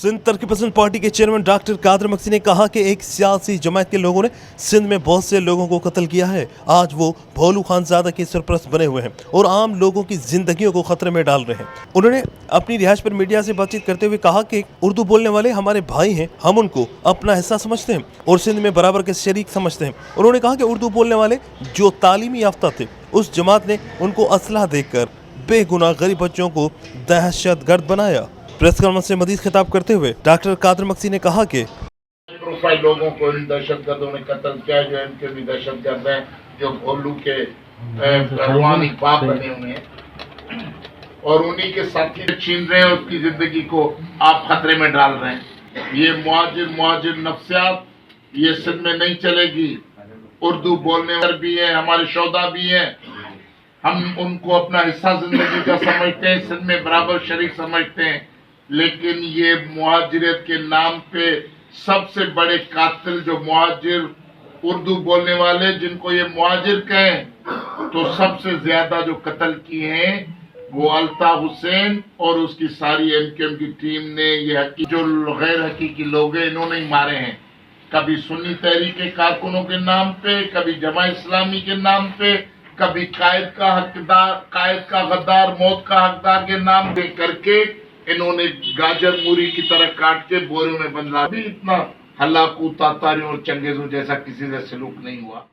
सिंध तरक्की पसंद पार्टी के चेयरमैन डॉक्टर कादर मक्सी ने कहा कि एक सियासी जमात के लोगों ने सिंध में बहुत से लोगों को कत्ल किया है। आज वो भोलू खानजादा के सरपरस्त बने हुए हैं और आम लोगों की जिंदगियों को खतरे में डाल रहे हैं। उन्होंने अपनी रिहाइश पर मीडिया से बातचीत करते हुए कहा कि उर्दू बोलने वाले हमारे भाई हैं, हम उनको अपना हिस्सा समझते हैं और सिंध में बराबर के शरीक समझते हैं। उन्होंने कहा कि उर्दू बोलने वाले जो तालीमी याफ्ता थे, उस जमात ने उनको असलहा देकर बेगुनाह गरीब बच्चों को दहशतगर्द बनाया। प्रेस कॉन्फ्रेंस से मजीद खिताब करते हुए डॉक्टर कादर मक्सी ने कहा कि प्रोफाइल लोगों को इन दहशतगर्दों ने कत्ल किया, जो इनके भी दहशतगर्द हैं, जो भोलू के रूहानी बाप बने हुए हैं और उन्हीं के साथी छीन रहे हैं, उसकी जिंदगी को आप खतरे में डाल रहे हैं। ये मुहाजिर नफ्सियात ये सिंध में नहीं चलेगी। उर्दू बोलने वाले भी हैं, हमारे शोधा भी हैं, हम उनको अपना हिस्सा जिंदगी का समझते हैं, सिंध में बराबर शरीक समझते हैं। लेकिन ये मुहाजिरत के नाम पे सबसे बड़े कातिल जो मुहाजिर उर्दू बोलने वाले, जिनको ये मुहाजिर कहें, तो सबसे ज्यादा जो कत्ल किए हैं वो अल्ताफ हुसैन और उसकी सारी एमकेएम की टीम ने, ये जो गैर हकीकी लोग हैं इन्होंने ही मारे हैं। कभी सुन्नी तहरीक के कारकुनों के नाम पे, कभी जमा इस्लामी के नाम पे, कभी कायद का गद्दार, मौत का हकदार के नाम पे करके इन्होंने गाजर मूरी की तरह काट के बोरे में बंधला। भी इतना हल्ला कूद तातारियों और चंगेजों जैसा किसी से सलूक नहीं हुआ।